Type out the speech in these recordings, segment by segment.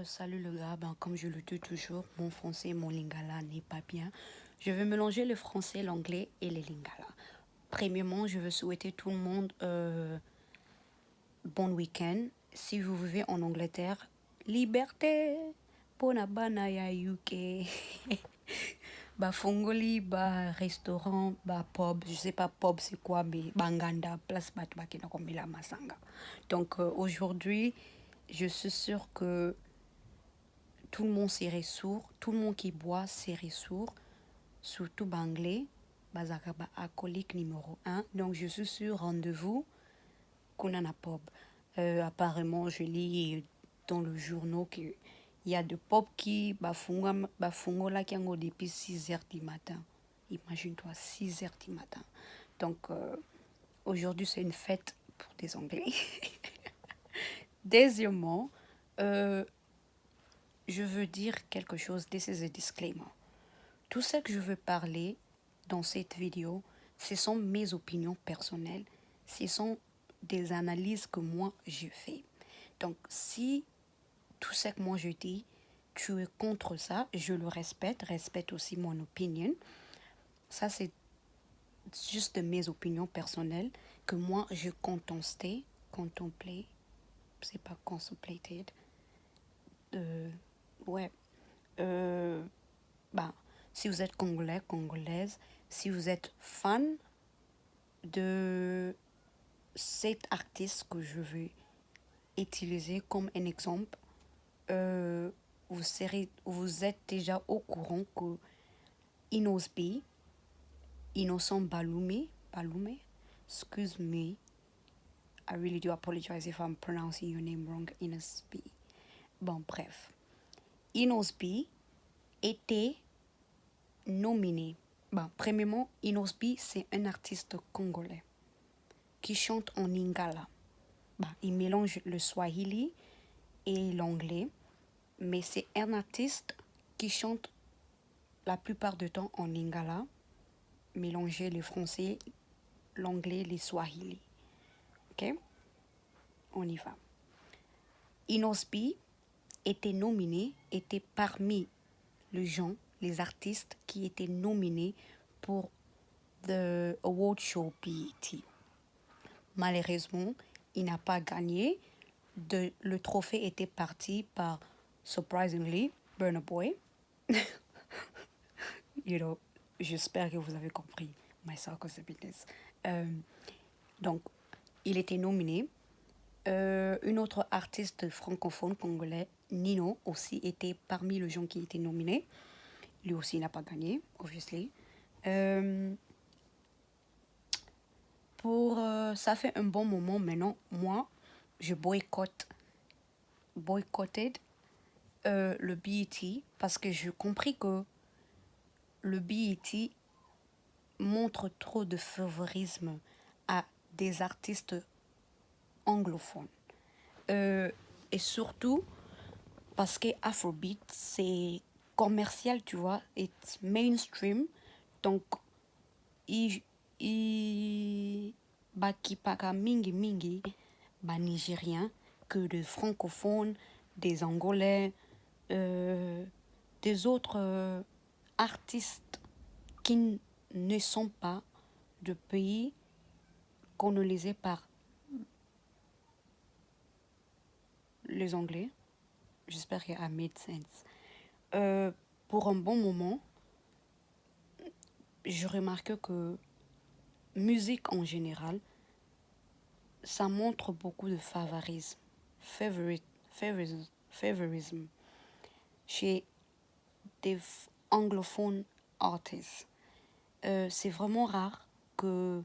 Salut le gars, comme je le dis toujours, mon français et mon lingala n'est pas bien. Je vais mélanger le français, l'anglais et les lingala. Premièrement, je veux souhaiter tout le monde bon week-end. Si vous vivez en Angleterre, liberté, bona bana ya UK. Fongoli, restaurant, pub, je sais pas pub c'est quoi, mais banganda, place batbakina comme la masanga. Donc aujourd'hui, je suis sûre que tout le monde serait sourd, tout le monde qui boit serait sourd, surtout banglais, bazaka alcoolique numéro un. Donc je suis sur rendez-vous qu'on en a pop. Apparemment, je lis dans le journal qu'il y a de pop qui bafungo là qui ont depuis 6 heures du matin. Imagine-toi, 6 heures du matin. Donc aujourd'hui, c'est une fête pour des Anglais. Deuxièmement, euh, je veux dire quelque chose. This is a disclaimer. Tout ce que je veux parler dans cette vidéo, ce sont mes opinions personnelles. Ce sont des analyses que moi, je fais. Donc, si tout ce que moi je dis, tu es contre ça, je le respecte aussi mon opinion. Ça, c'est juste mes opinions personnelles que moi, je contemplais, c'est pas contemplated. Ouais. Euh, bah, si vous êtes congolais, congolaise, si vous êtes fan de cet artiste que je vais utiliser comme un exemple, vous êtes déjà au courant que Inosbi, Innocent Balume, excuse me, I really do apologize if I'm pronouncing your name wrong, Inosbi. Bon, bref. Inosbi était nominé. Premièrement, Inosbi, c'est un artiste congolais qui chante en lingala. Il mélange le swahili et l'anglais, mais c'est un artiste qui chante la plupart du temps en lingala, mélanger le français, l'anglais, le swahili. Ok? On y va. Inosbi était parmi les artistes qui étaient nominés pour the award show BET. Malheureusement, il n'a pas gagné. Le trophée était parti par, surprisingly, Burna Boy. J'espère que vous avez compris. My circus business. Donc, il était nominé. Une autre artiste francophone congolais, Nino, aussi était parmi les gens qui étaient nominés. Lui aussi n'a pas gagné, obviously. Ça fait un bon moment maintenant, moi, je boycotted le BET parce que j'ai compris que le BET montre trop de favorisme à des artistes anglophones. Et surtout parce que Afrobeat, c'est commercial, tu vois, it's mainstream. Donc, bakipaka mingi nigériens que des francophones, des angolais, des autres artistes qui ne sont pas de pays colonisés par les Anglais. J'espère que ça made sense. Pour un bon moment, je remarque que musique en général, ça montre beaucoup de favorisme, favorisme chez des anglophones artistes. C'est vraiment rare qu'ils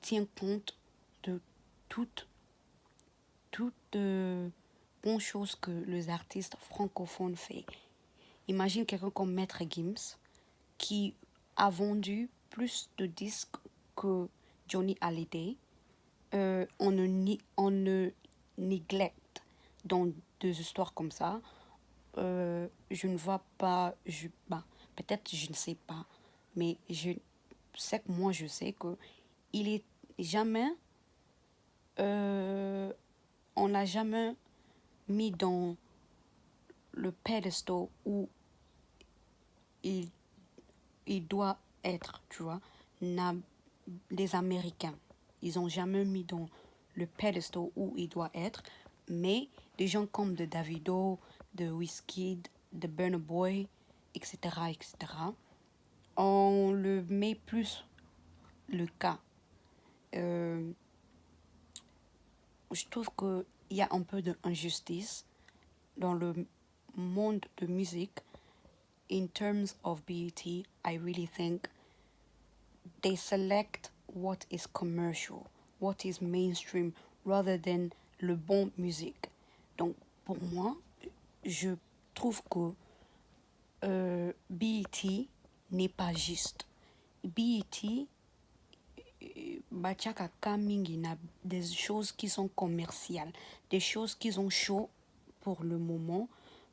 tiennent compte de toutes bonnes choses que les artistes francophones font. Imagine quelqu'un comme Maître Gims qui a vendu plus de disques que Johnny Hallyday. On ne néglecte dans des histoires comme ça. Je ne vois pas, peut-être je ne sais pas, mais je sais que moi je sais que il est jamais, on n'a jamais mis dans le pedestal où il, il doit être, tu vois. Les Américains, ils n'ont jamais mis dans le pedestal où il doit être, mais des gens comme de Davido, de Wizkid, de Burna Boy, etc., etc., on le met plus le cas. Je trouve qu'il y a un peu d'injustice dans le monde de musique. In terms of BET, I really think they select what is commercial, what is mainstream, rather than le bon musique. Donc, pour moi, je trouve que BET n'est pas juste. BET, Bachaka Kamingi n'a des choses qui sont commerciales, des choses qui sont chaudes pour le moment.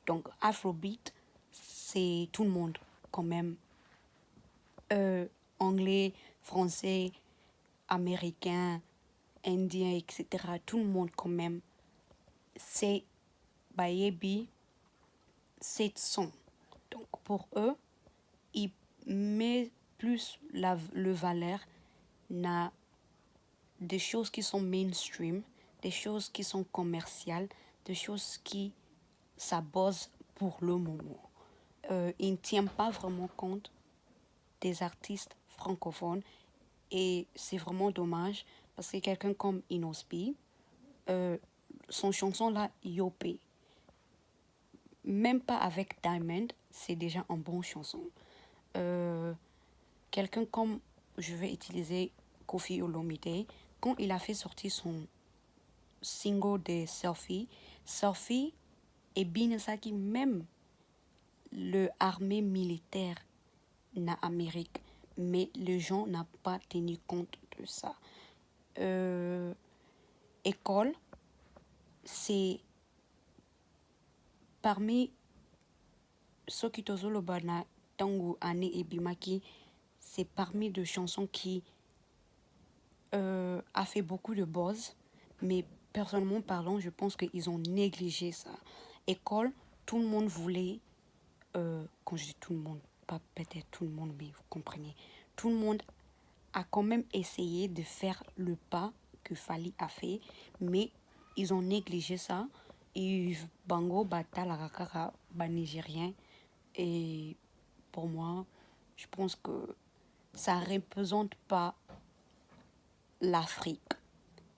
Donc, Afrobeat, c'est tout le monde quand même. Anglais, français, américain, indien, etc. Tout le monde quand même. C'est Bayebi, c'est son. Donc pour eux, ils mettent plus le valeur na des choses qui sont mainstream, des choses qui sont commerciales, des choses qui s'abosent pour le moment. Ils ne tiennent pas vraiment compte des artistes francophones et c'est vraiment dommage parce que quelqu'un comme Inospi, son chanson là, Yopé, même pas avec Diamond, c'est déjà une bonne chanson. Quelqu'un comme, je vais utiliser Koffi Olomide, quand il a fait sortir son single de Selfie et Binasaki, même le armée militaire en Amérique, mais les gens n'ont pas tenu compte de ça. École, c'est parmi ceux qui le bana Tango Ane et Bimaki, c'est parmi de chansons qui a fait beaucoup de buzz, mais personnellement parlant, je pense qu'ils ont négligé ça. École, tout le monde voulait, quand je dis tout le monde, pas peut-être tout le monde, mais vous comprenez, tout le monde a quand même essayé de faire le pas que Fali a fait, mais ils ont négligé ça. Et Bango Bata la Rakara, nigérien, et pour moi, je pense que ça ne représente pas l'Afrique.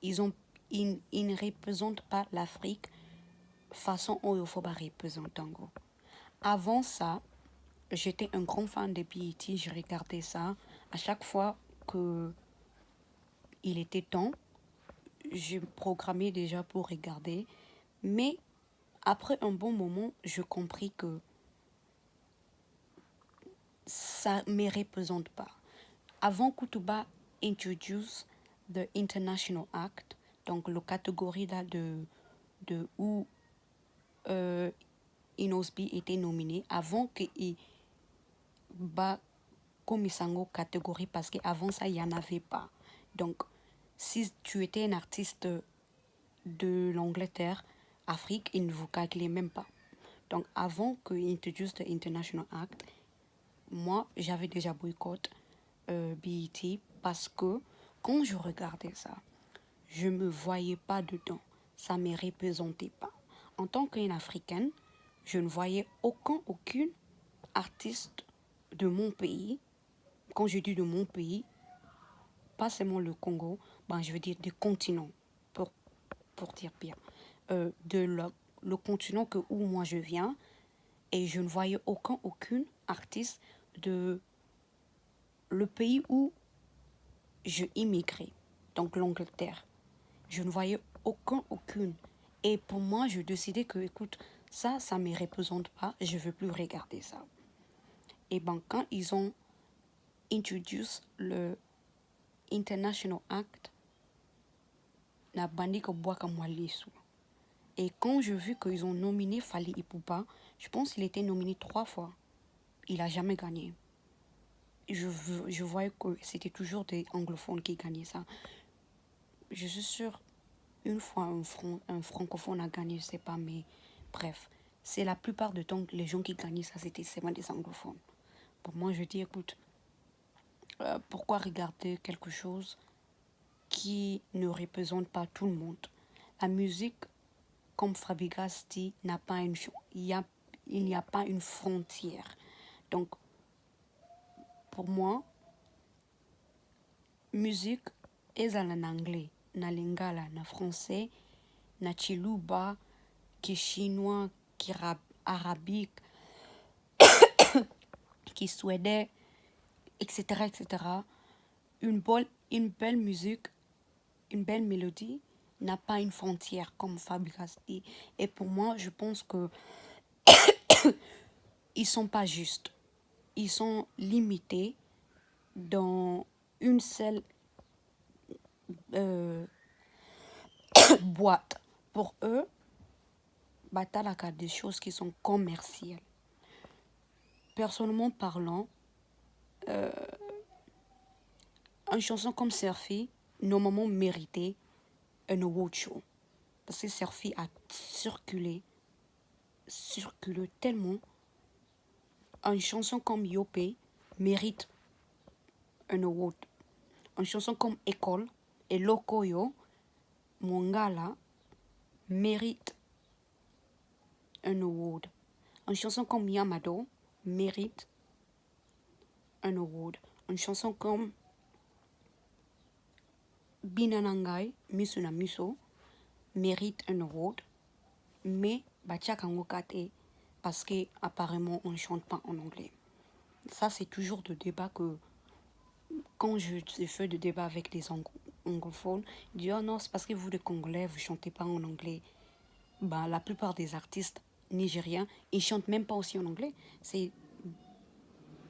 Ils ne représentent pas l'Afrique façon dont il faut représenter. Avant ça, j'étais un grand fan de BET, je regardais ça. À chaque fois que il était temps, je programmais déjà pour regarder. Mais après un bon moment, je compris que ça ne me représente pas. Avant Kutuba introduce the International Act, donc la catégorie là de où Inosbi était nominé, avant qu'il bat Komisango catégorie, parce qu'avant ça, il n'y en avait pas. Donc, si tu étais un artiste de l'Angleterre, Afrique, il ne vous calculait même pas. Donc, avant qu'il introduise the International Act, moi, j'avais déjà boycotté BET parce que quand je regardais ça, je ne me voyais pas dedans. Ça ne me représentait pas. En tant qu'une Africaine, je ne voyais aucune artiste de mon pays. Quand je dis de mon pays, pas seulement le Congo, ben je veux dire des continents, pour dire bien. Le continent où moi je viens, et je ne voyais aucune artiste de le pays où je immigrais, donc l'Angleterre. Je ne voyais aucune. Et pour moi, je décidais que, écoute, ça ne me représente pas, je ne veux plus regarder ça. Et ben, quand ils ont introduit le International Act, na bandi ko boaka mwalisu. Et quand j'ai vu qu'ils ont nominé Fali Ipupa, je pense qu'il était nominé 3 fois. Il n'a jamais gagné. Je voyais que c'était toujours des anglophones qui gagnaient ça. Je suis sûre, une fois un francophone a gagné, je ne sais pas, mais bref. c'est la plupart du temps, les gens qui gagnaient ça, c'était seulement des anglophones. Pour moi, je dis, écoute, pourquoi regarder quelque chose qui ne représente pas tout le monde? La musique, comme Fabregas dit, n'a pas il n'y a pas une frontière. Donc, pour moi, musique est en anglais, na lingala, na français, na chiluba, qui est chinois, qui est arabique, qui est suédois, etc., etc. Une belle musique, une belle mélodie n'a pas une frontière, comme Fabregas dit. Et pour moi, je pense que ils sont pas justes. Ils sont limités dans une seule boîte. Pour eux, batalaka des choses qui sont commerciales. Personnellement parlant, une chanson comme Surfy, normalement méritait un award show. Parce que Surfy a circulé tellement. Une chanson comme Yopé mérite un award. Une chanson comme École et Lokoyo, Mongala, mérite un award. Une chanson comme Yamado mérite un award. Une chanson comme Binanangai, Misuna Miso, mérite un award. Mais Bachakangokate, parce qu'apparemment on ne chante pas en anglais. Ça, c'est toujours le débat que, quand je fais de débat avec les anglophones, ils disent, oh non, c'est parce que vous, les Congolais, vous ne chantez pas en anglais. Bah, la plupart des artistes nigériens, ils chantent même pas aussi en anglais. C'est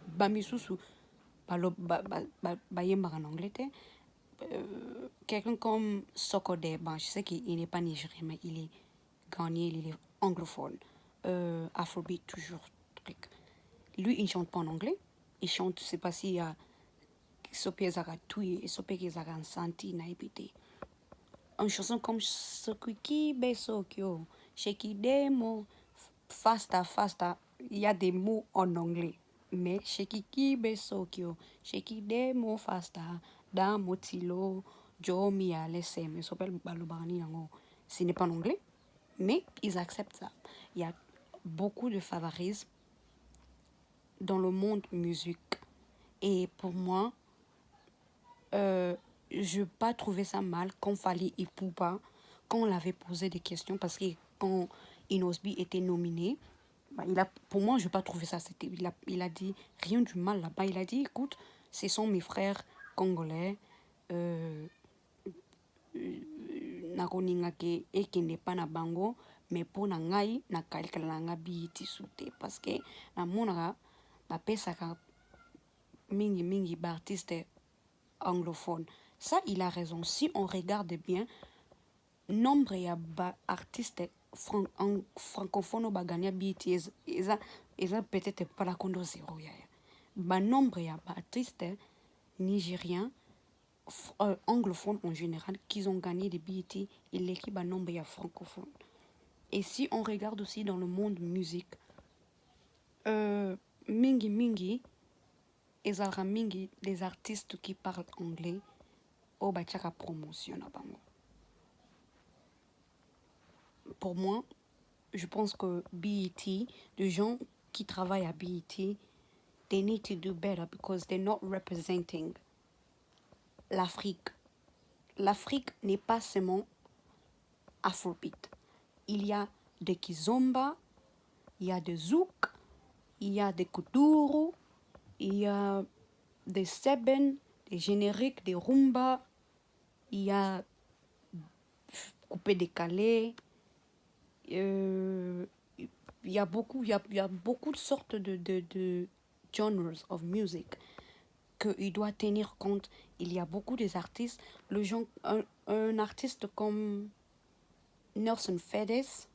Bamisusu, Bayemba en anglais. Quelqu'un comme Sokode, je sais qu'il n'est pas nigérien, mais il est gagné, il est anglophone. Afrobeat, toujours. Truc. Lui, il ne chante pas en anglais. Il chante, je ne sais pas s'il y a Sopé Zagatouille et Sopé Zagansanti Naipite. Une chanson comme Sokuki Besokyo, Sheki Demo, Fasta, Fasta, il y a des mots en anglais. Mais Sheki Besokyo, Sheki Demo, Fasta, Damotilo, Jomi Alessem, Sopel Balobani, ce n'est pas en anglais, mais ils acceptent ça. Il y a beaucoup de favorisme dans le monde musique. Et pour moi, je n'ai pas trouvé ça mal quand Fally Ipupa, quand on l'avait posé des questions, parce que quand Inosbi était nominé, pour moi, je n'ai pas trouvé ça. Il a dit rien du mal là-bas. Il a dit, écoute, ce sont mes frères congolais. Nakoningake ekende pa na bango, mais pour na ngai na kalikala nga biti sute parce que na monaka bapesaka mingi ba artiste anglophone. Ça, il a raison. Si on regarde bien, nombre ya ba artiste francophone bagania biti eza peut-être pas la kondo zéro ya. Ba nombre ya ba artiste nigériens anglophones en général qui ont gagné des BET et l'équipe à nombre francophone. Et si on regarde aussi dans le monde musique, mingi ezalaka mingi des artistes qui parlent anglais au bachaka promotion na bango. Pour moi, je pense que BET, les gens qui travaillent à BET, they need to do better because they're not representing l'Afrique. L'Afrique n'est pas seulement Afrobeat. Il y a des kizomba, il y a des zouk, il y a des kuduro, il y a des seben, des génériques, des rumba, il y a coupé décalé. Il y a beaucoup de sortes de genres of music qu'il doit tenir compte. Il y a beaucoup des artistes. Un artiste comme Nelson Fedes,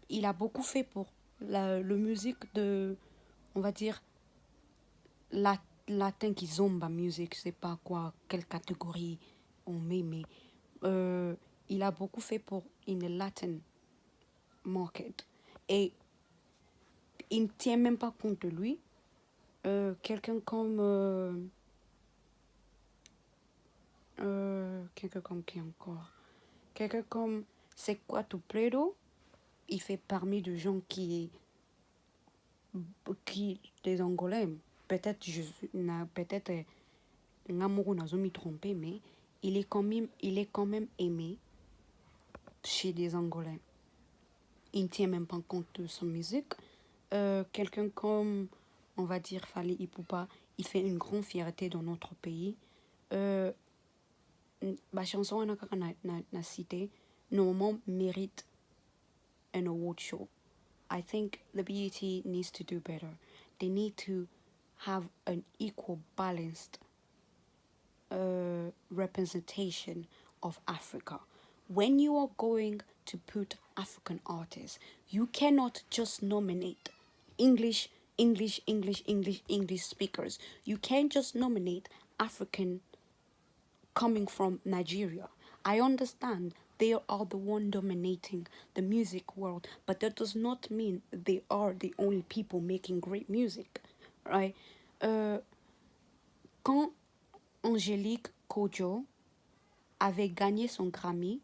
il a beaucoup fait pour la musique de, on va dire, latin kizomba music, je sais pas quoi, quelle catégorie on met, mais il a beaucoup fait pour in the Latin market. Et il ne tient même pas compte de lui. Quelqu'un comme... quelqu'un comme qui encore? Quelqu'un comme Sequatu Predo, il fait parmi de gens qui des Angolais. Peut-être peut-être Ngamourou n'a jamais trompé, mais il est quand même aimé chez des Angolais. Il ne tient même pas compte de sa musique. Quelqu'un comme, on va dire, Fally Ipupa, il fait une grande fierté dans notre pays. La chanson na cité, normalement mérite an award show. I think the BET needs to do better. They need to have an equal, balanced representation of Africa. When you are going to put African artists, you cannot just nominate English, English speakers. You can't just nominate African coming from Nigeria. I understand they are the one dominating the music world, but that does not mean they are the only people making great music, right? Quand Angélique Kidjo avait gagné son Grammy,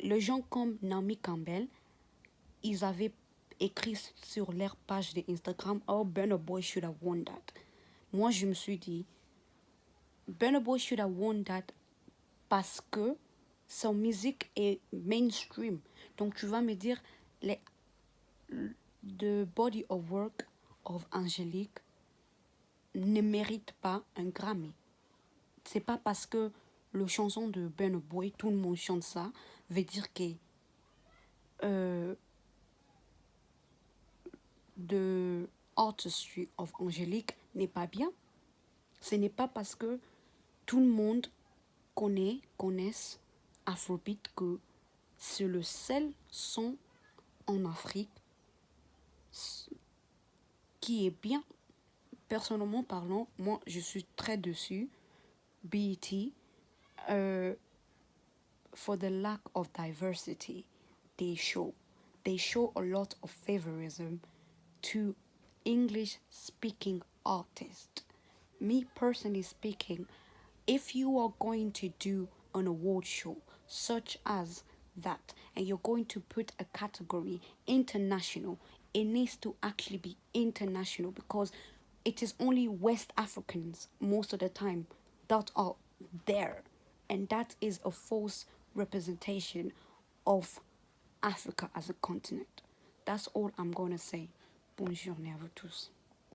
les gens comme Naomi Campbell, ils avaient écrit sur leur page d'Instagram, oh, Burna Boy should have won that. Moi, je me suis dit, Burna Boy should have won that parce que sa musique est mainstream. Donc, tu vas me dire, the body of work of Angélique ne mérite pas un Grammy. C'est pas parce que le chanson de Burna Boy, tout le monde chante ça, veut dire que the artistry of Angélique n'est pas bien. Ce n'est pas parce que tout le monde connaisse Afrobeat que c'est le seul son en Afrique qui est bien. Personnellement parlant, moi je suis très dessus. BET, for the lack of diversity they show a lot of favorism to English speaking artists. Me personally speaking, if you are going to do an award show such as that and you're going to put a category international, it needs to actually be international because it is only West Africans most of the time that are there, and that is a false representation of Africa as a continent. That's all I'm going to say. Bonne journée à vous tous.